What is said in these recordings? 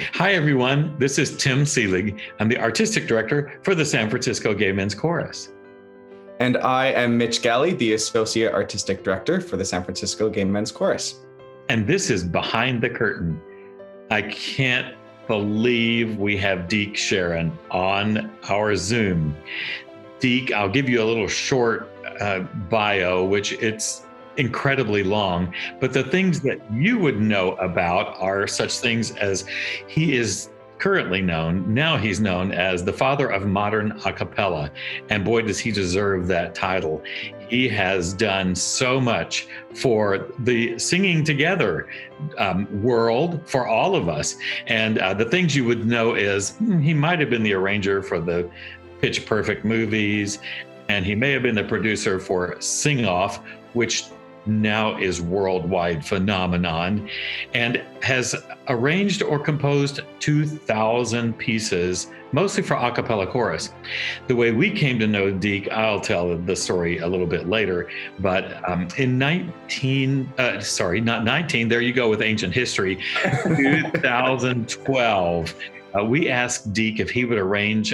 Hi, everyone. This is Tim Seelig. I'm the Artistic Director for the San Francisco Gay Men's Chorus. And I am Mitch Galli, the Associate Artistic Director for the San Francisco Gay Men's Chorus. And this is Behind the Curtain. I can't believe we have Deke Sharon on our Zoom. Deke, I'll give you a little short bio, which it's incredibly long, but the things that you would know about are such things as he is currently known, now he's known as the father of modern acapella, and boy, does he deserve that title. He has done so much for the singing together world, for all of us, and the things you would know is he might have been the arranger for the Pitch Perfect movies, and he may have been the producer for Sing Off, which now is worldwide phenomenon, and has arranged or composed 2,000 pieces, mostly for a cappella chorus. The way we came to know Deke, I'll tell the story a little bit later, but in there you go with ancient history, 2012, we asked Deke if he would arrange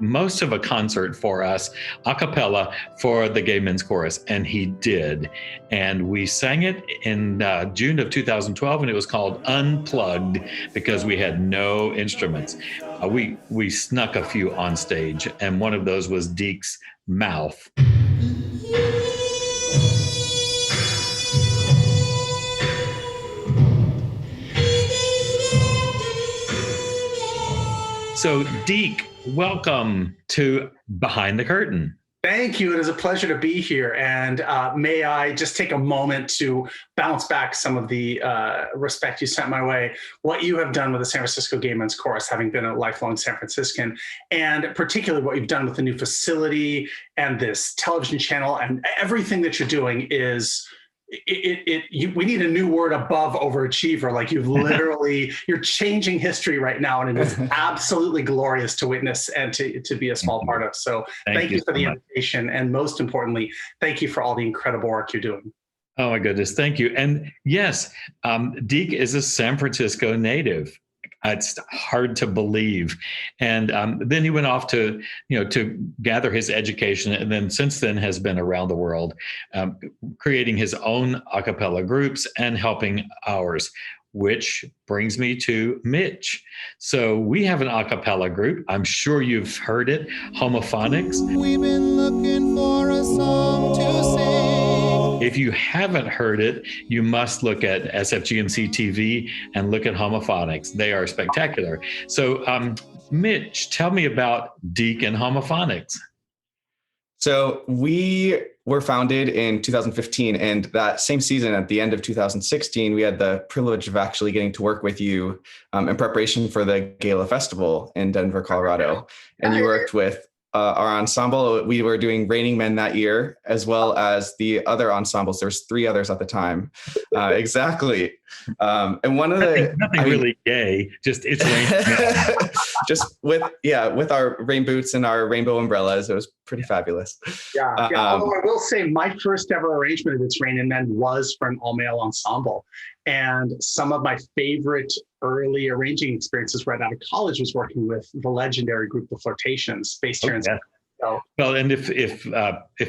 most of a concert for us, a cappella, for the Gay Men's Chorus, and he did. And we sang it in June of 2012, and it was called Unplugged because we had no instruments. We snuck a few on stage, and one of those was Deke's mouth. So, Deke, welcome to Behind the Curtain. Thank you. It is a pleasure to be here. And may I just take a moment to bounce back some of the respect you sent my way, what you have done with the San Francisco Gay Men's Chorus, having been a lifelong San Franciscan, and particularly what you've done with the new facility and this television channel, and everything that you're doing is... we need a new word above overachiever. Like you're changing history right now, and it is absolutely glorious to witness and to be a small part of. So thank you for the invitation, and most importantly, thank you for all the incredible work you're doing. Oh my goodness, thank you. And yes, Deke is a San Francisco native. It's hard to believe. And then he went off to gather his education, and then since then has been around the world, creating his own a cappella groups and helping ours, which brings me to Mitch. So we have an a cappella group. I'm sure you've heard it, Homophonics. We've been looking for a song to sing. If you haven't heard it, you must look at SFGMC TV and look at Homophonics. They are spectacular. So, Mitch, tell me about Deke and Homophonics. So we were founded in 2015, and that same season, at the end of 2016, we had the privilege of actually getting to work with you in preparation for the GALA Festival in Denver, Colorado. And you worked with our ensemble. We were doing Raining Men that year, as well as the other ensembles. There's 3 others at the time. Exactly. And one of nothing really gay, just it's Raining Men. Just with our rain boots and our rainbow umbrellas. It was pretty fabulous. Yeah. Although I will say my first ever arrangement of It's Raining Men was for an all-male ensemble. And some of my favorite early arranging experiences right out of college was working with the legendary group, The Flirtations, based here in San Francisco. Well, and if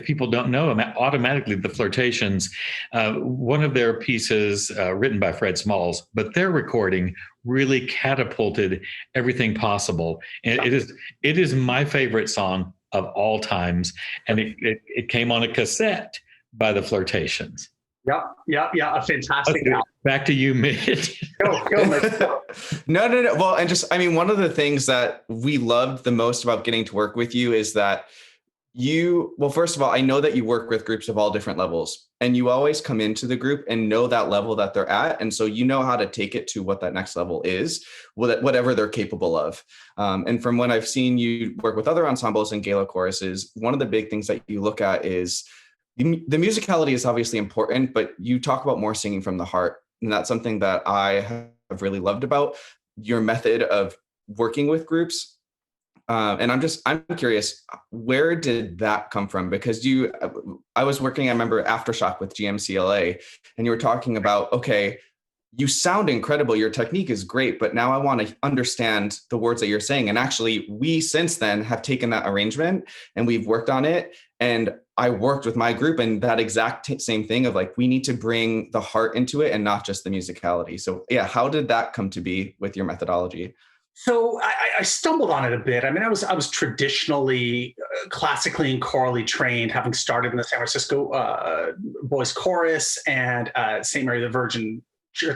people don't know, automatically The Flirtations, one of their pieces written by Fred Smalls, but their recording really catapulted everything possible. And it is my favorite song of all times, and it came on a cassette by The Flirtations. Yep. A fantastic album. Back to you, Mitch. Go. No. Well, and one of the things that we loved the most about getting to work with you is that first of all, I know that you work with groups of all different levels, and you always come into the group and know that level that they're at. And so you know how to take it to what that next level is, whatever they're capable of. And from when I've seen you work with other ensembles and GALA choruses, one of the big things that you look at is the musicality is obviously important, but you talk about more singing from the heart. And that's something that I have really loved about your method of working with groups. And I'm curious, where did that come from? Because I was working, I remember Aftershock with GMCLA, and you were talking about, okay, you sound incredible. Your technique is great, but now I want to understand the words that you're saying. And actually, we since then have taken that arrangement and we've worked on it. And I worked with my group and that exact same thing of like, we need to bring the heart into it and not just the musicality. So yeah, how did that come to be with your methodology? So I stumbled on it a bit. I mean, I was traditionally classically and chorally trained, having started in the San Francisco Boys Chorus and St. Mary the Virgin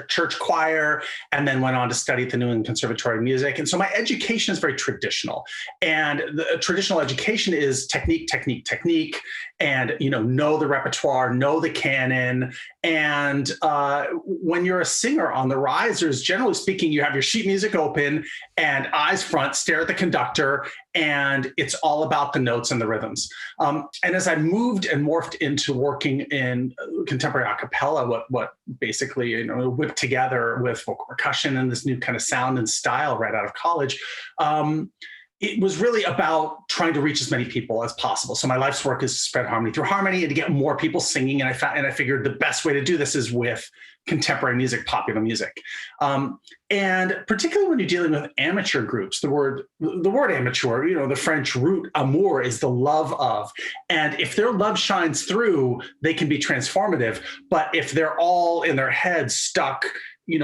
church choir, and then went on to study at the New England Conservatory of Music. And so my education is very traditional. And the traditional education is technique, technique, technique, and know the repertoire, know the canon. And when you're a singer on the risers, generally speaking, you have your sheet music open and eyes front, stare at the conductor, and it's all about the notes and the rhythms. And as I moved and morphed into working in contemporary acapella, what basically whipped together with vocal percussion and this new kind of sound and style right out of college, it was really about trying to reach as many people as possible. So my life's work is to spread harmony through harmony and to get more people singing. And I figured the best way to do this is with contemporary music, popular music. And particularly when you're dealing with amateur groups, the word amateur, the French root amour is the love of. And if their love shines through, they can be transformative. But if they're all in their heads stuck,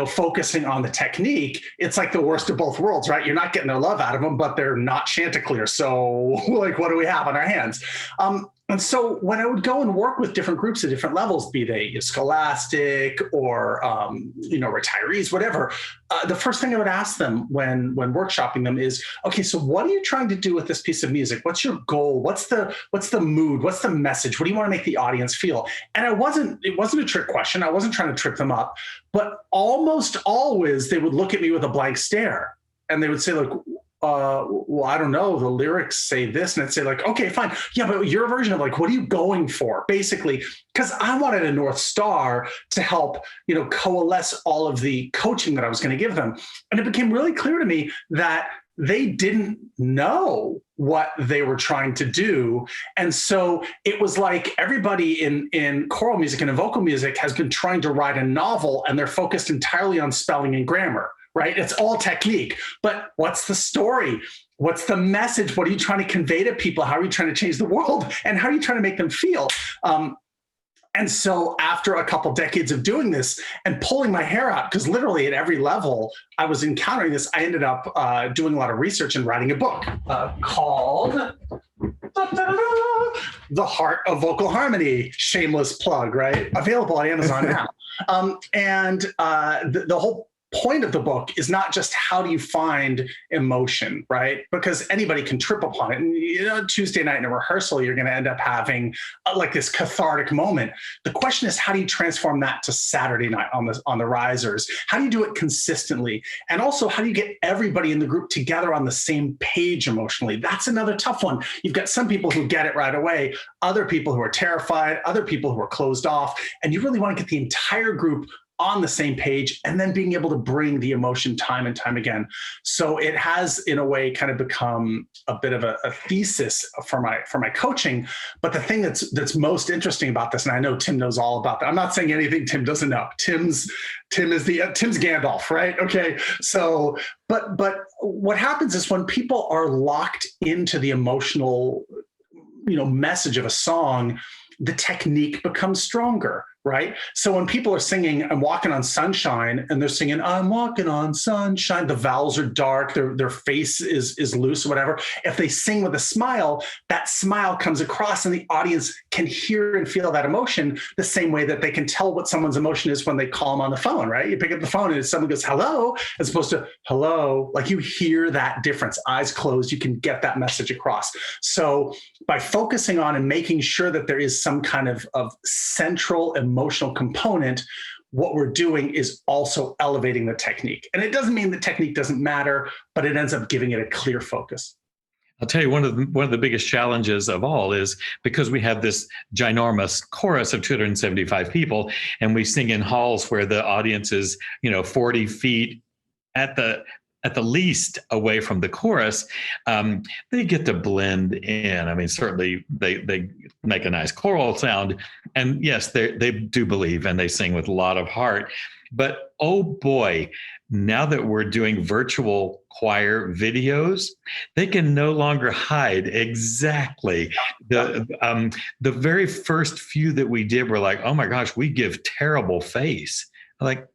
focusing on the technique, it's like the worst of both worlds, right? You're not getting their love out of them, but they're not chanticleer. So like, what do we have on our hands? And so when I would go and work with different groups at different levels, be they scholastic or, retirees, whatever, the first thing I would ask them when workshopping them is, okay, so what are you trying to do with this piece of music? What's your goal? What's the mood? What's the message? What do you want to make the audience feel? And it wasn't a trick question. I wasn't trying to trip them up, but almost always they would look at me with a blank stare and they would say, like, well, I don't know, the lyrics say this, and I'd say like, okay, fine. Yeah, but your version of like, what are you going for? Basically, because I wanted a North Star to help, coalesce all of the coaching that I was going to give them. And it became really clear to me that they didn't know what they were trying to do. And so it was like everybody in choral music and in vocal music has been trying to write a novel, and they're focused entirely on spelling and grammar. Right? It's all technique, but what's the story? What's the message? What are you trying to convey to people? How are you trying to change the world? And how are you trying to make them feel? And so after a couple decades of doing this and pulling my hair out, because literally at every level I was encountering this, I ended up doing a lot of research and writing a book called The Heart of Vocal Harmony. Shameless plug, right? Available on Amazon now. The whole point of the book is not just how do you find emotion, right? Because anybody can trip upon it. And Tuesday night in a rehearsal, you're going to end up having like this cathartic moment. The question is, how do you transform that to Saturday night on the risers? How do you do it consistently? And also, how do you get everybody in the group together on the same page emotionally? That's another tough one. You've got some people who get it right away, other people who are terrified, other people who are closed off, and you really want to get the entire group on the same page, and then being able to bring the emotion time and time again. So it has, in a way, kind of become a bit of a thesis for my coaching. But the thing that's most interesting about this, and I know Tim knows all about that. I'm not saying anything Tim doesn't know. Tim's Gandalf, right? Okay. So, but what happens is when people are locked into the emotional, message of a song, the technique becomes stronger. Right? So when people are singing, I'm walking on sunshine, and they're singing, I'm walking on sunshine, the vowels are dark, their face is loose, or whatever. If they sing with a smile, that smile comes across and the audience can hear and feel that emotion the same way that they can tell what someone's emotion is when they call them on the phone, right? You pick up the phone and someone goes, hello, as opposed to hello, like you hear that difference, eyes closed, you can get that message across. So by focusing on and making sure that there is some kind of central emotional component, what we're doing is also elevating the technique. And it doesn't mean the technique doesn't matter, but it ends up giving it a clear focus. I'll tell you, one of the biggest challenges of all is because we have this ginormous chorus of 275 people, and we sing in halls where the audience is, 40 feet at the least away from the chorus. They get to blend in. I mean, certainly they make a nice choral sound, and yes, they do believe and they sing with a lot of heart. But oh boy, now that we're doing virtual choir videos, they can no longer hide exactly. The very first few that we did were like, oh my gosh, we give terrible face. Like,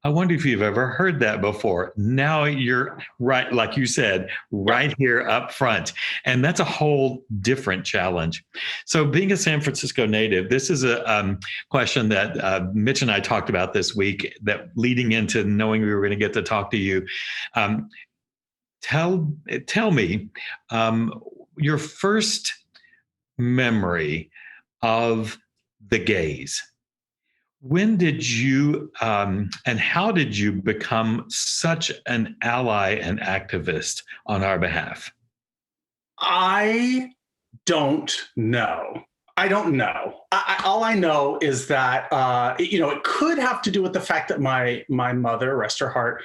I wonder if you've ever heard that before. Now you're right, like you said, right here up front. And that's a whole different challenge. So being a San Francisco native, this is a question that Mitch and I talked about this week, that leading into knowing we were going to get to talk to you. Tell me your first memory of the gays. When did you and how did you become such an ally and activist on our behalf? I don't know. All I know is that it could have to do with the fact that my mother, rest her heart,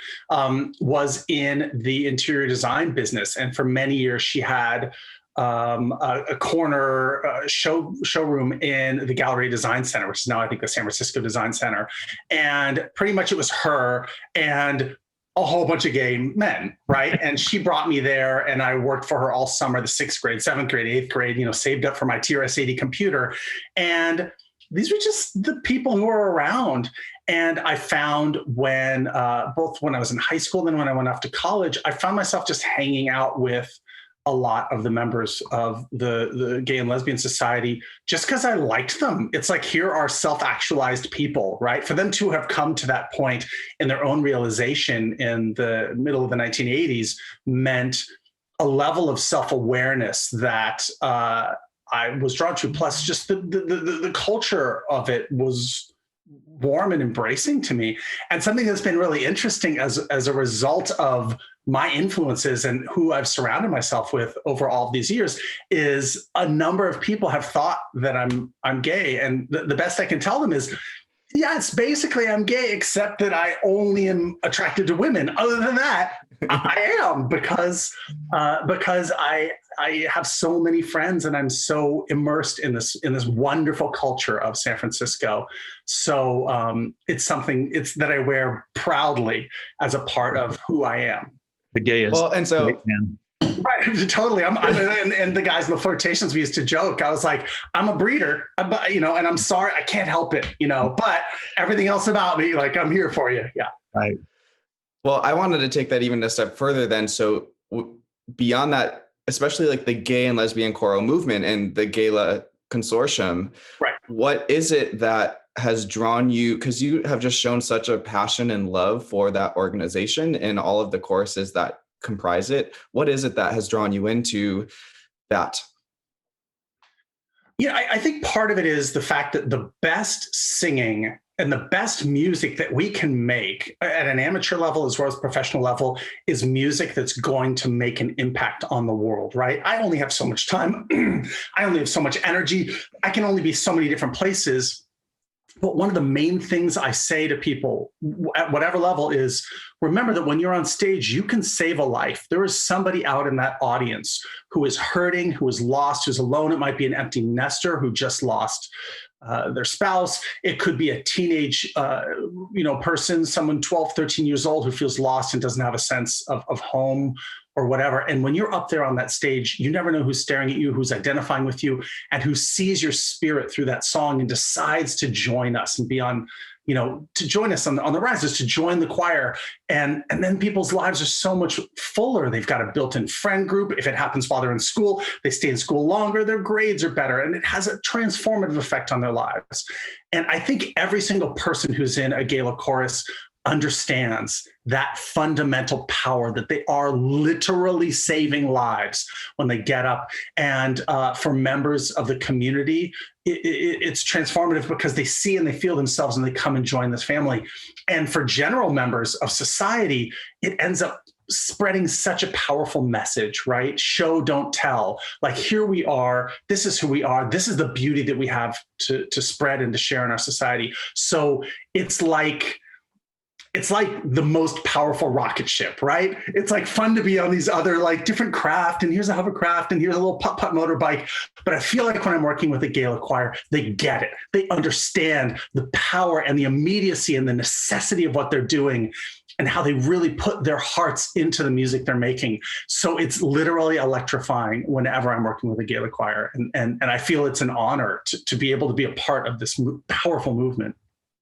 was in the interior design business, and for many years she had a corner showroom in the Gallery Design Center, which is now I think the San Francisco Design Center, and pretty much it was her and a whole bunch of gay men, right? And she brought me there, and I worked for her all summer, the 6th grade, 7th grade, 8th grade, saved up for my TRS-80 computer. And these were just the people who were around. And I found both when I was in high school and then when I went off to college, I found myself just hanging out with a lot of the members of the Gay and Lesbian Society just because I liked them. It's like, here are self-actualized people, right? For them to have come to that point in their own realization in the middle of the 1980s meant a level of self-awareness that I was drawn to. Plus, just the culture of it was warm and embracing to me. And something that's been really interesting as a result of my influences and who I've surrounded myself with over all of these years is a number of people have thought that I'm gay. And the best I can tell them is, yeah, it's basically I'm gay, except that I only am attracted to women. Other than that, I am because I have so many friends and I'm so immersed in this wonderful culture of San Francisco. So it's something that I wear proudly as a part of who I am. The gayest. Well, and so. Right, totally. And the guys in the flirtations, we used to joke. I was like, I'm a breeder, and I'm sorry, I can't help it, but everything else about me, like, I'm here for you. Yeah. Right. Well, I wanted to take that even a step further then. So beyond that, especially like the gay and lesbian choral movement and the GALA consortium, right? What is it that has drawn you? Because you have just shown such a passion and love for that organization and all of the choruses that comprise it. What is it that has drawn you into that? Yeah, I think part of it is the fact that the best singing and the best music that we can make at an amateur level as well as professional level is music that's going to make an impact on the world, right? I only have so much time. I only have so much energy. I can only be so many different places. But one of the main things I say to people at whatever level is, remember that when you're on stage, you can save a life. There is somebody out in that audience who is hurting, who is lost, who's alone. It might be an empty nester who just lost their spouse. It could be a teenage person, someone 12, 13 years old who feels lost and doesn't have a sense of home or whatever. And when you're up there on that stage, you never know who's staring at you, who's identifying with you, and who sees your spirit through that song and decides to join us and be on, to join us on the rises, to join the choir. And then people's lives are so much fuller. They've got a built-in friend group. If it happens while they're in school, they stay in school longer, their grades are better, and it has a transformative effect on their lives. And I think every single person who's in a GALA chorus understands that fundamental power that they are literally saving lives when they get up. And for members of the community, it's transformative because they see and they feel themselves and they come and join this family. And for general members of society, it ends up spreading such a powerful message, right? Show, don't tell. Like, here we are. This is who we are. This is the beauty that we have to spread and to share in our society. So it's like it's like the most powerful rocket ship, right? It's like fun to be on these other like different craft, and here's a hovercraft, and here's a little putt-putt motorbike. But I feel like when I'm working with a GALA choir, they get it. They understand the power and the immediacy and the necessity of what they're doing, and how they really put their hearts into the music they're making. So it's literally electrifying whenever I'm working with a GALA choir. And I feel it's an honor to be able to be a part of this powerful movement.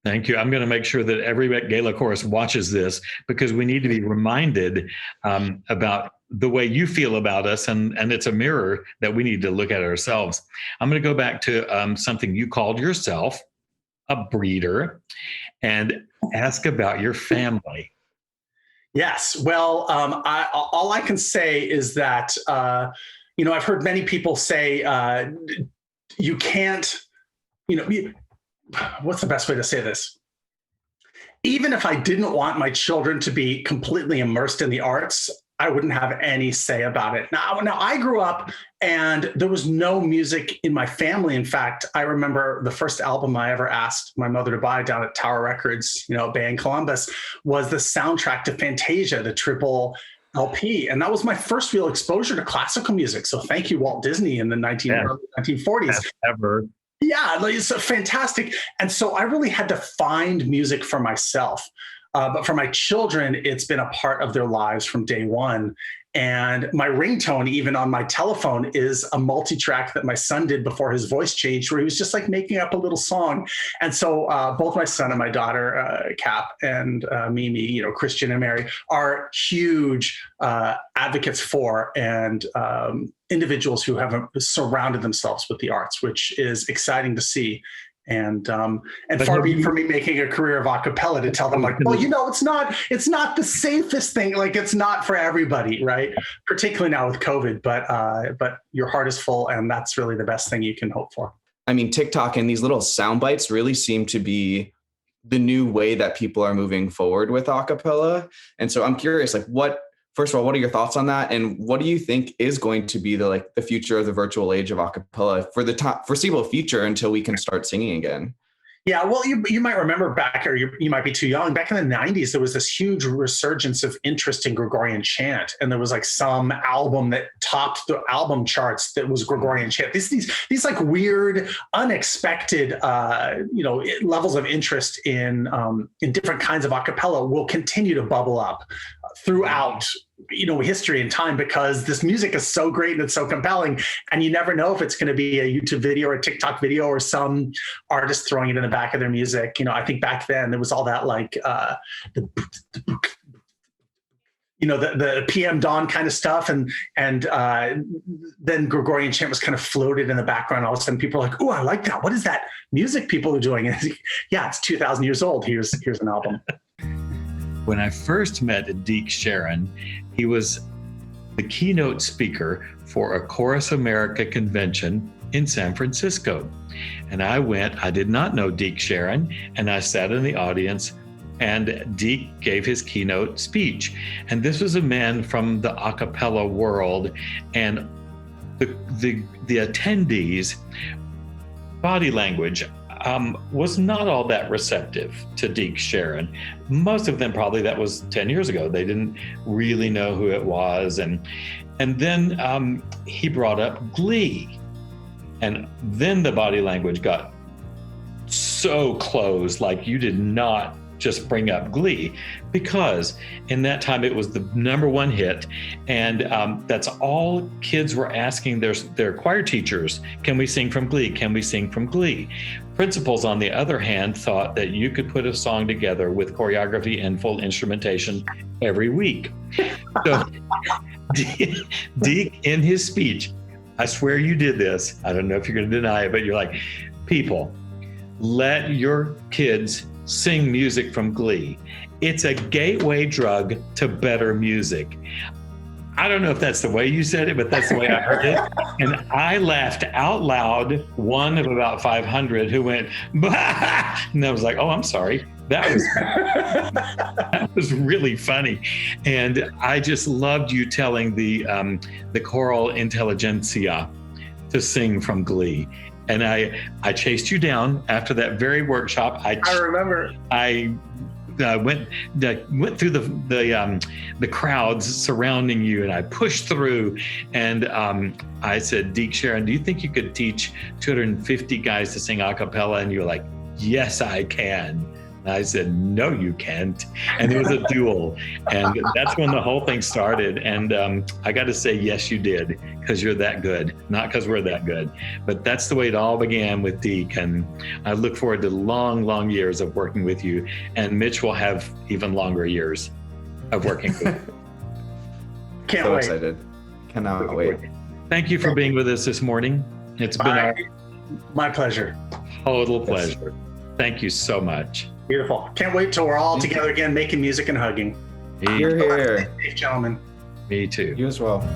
Thank you. I'm going to make sure that every GALA chorus watches this, because we need to be reminded about the way you feel about us, and it's a mirror that we need to look at ourselves. I'm going to go back to something you called yourself, a breeder, and ask about your family. Yes. Well, all I can say is that, I've heard many people say you can't, what's the best way to say this? Even if I didn't want my children to be completely immersed in the arts, I wouldn't have any say about it. Now I grew up and there was no music in my family. In fact, I remember the first album I ever asked my mother to buy down at Tower Records, Bay in Columbus, was the soundtrack to Fantasia, the triple LP. And that was my first real exposure to classical music. So thank you, Walt Disney, in the 1940s. Ever. Yeah, it's fantastic. And so I really had to find music for myself. But for my children, it's been a part of their lives from day one. And my ringtone, even on my telephone, is a multi-track that my son did before his voice changed, where he was just like making up a little song. And so both my son and my daughter, Cap, and Mimi, Christian and Mary, are huge advocates for and individuals who have surrounded themselves with the arts, which is exciting to see. And far be from me making a career of acapella to tell them like, well, it's not the safest thing. Like, it's not for everybody, right? Particularly now with COVID, but your heart is full, and that's really the best thing you can hope for. I mean, TikTok and these little sound bites really seem to be the new way that people are moving forward with acapella. And so I'm curious, like, first of all, what are your thoughts on that? And what do you think is going to be the future of the virtual age of acapella for the foreseeable future until we can start singing again? Yeah, well, you might remember back, or you might be too young. Back in the 90s, there was this huge resurgence of interest in Gregorian chant. And there was like some album that topped the album charts that was Gregorian chant. These like weird, unexpected, levels of interest in different kinds of acapella will continue to bubble up throughout history and time, because this music is so great and it's so compelling, and you never know if it's going to be a YouTube video or a TikTok video or some artist throwing it in the back of their music. I think back then there was all that like the PM Dawn kind of stuff, and then Gregorian chant was kind of floated in the background. All of a sudden people are like, oh, I like that. What is that music people are doing? And yeah, it's 2,000 years old. Here's an album. When I first met Deke Sharon, he was the keynote speaker for a Chorus America convention in San Francisco. And I did not know Deke Sharon, and I sat in the audience, and Deke gave his keynote speech. And this was a man from the a cappella world, and the attendees' body language was not all that receptive to Deke Sharon. Most of them, probably that was 10 years ago. They didn't really know who it was. And then he brought up Glee. And then the body language got so closed, like you did not just bring up Glee, because in that time it was the #1 hit, and that's all kids were asking their choir teachers. Can we sing from Glee? Can we sing from Glee? Principals, on the other hand, thought that you could put a song together with choreography and full instrumentation every week. So Deke, in his speech, I swear you did this, I don't know if you're going to deny it, but you're like, people, let your kids sing music from Glee. It's a gateway drug to better music. I don't know if that's the way you said it, but that's the way I heard it. And I laughed out loud, one of about 500 who went, bah! And I was like, oh, I'm sorry. That was really funny. And I just loved you telling the choral intelligentsia to sing from Glee. And I chased you down after that very workshop. I remember. I went through the crowds surrounding you, and I pushed through. And I said, Deke Sharon, do you think you could teach 250 guys to sing a cappella? And you were like, yes, I can. And I said, no, you can't. And it was a duel. And that's when the whole thing started. And I got to say, yes, you did, because you're that good, not because we're that good. But that's the way it all began with Deke. And I look forward to long, long years of working with you. And Mitch will have even longer years of working with you. Can't So wait. excited. Cannot wait. Thank you for being with us this morning. It's been My pleasure. a total pleasure. Thank you so much. Beautiful. Can't wait till we're all together again, making music and hugging. You're here. Safe, gentlemen. Me too. You as well.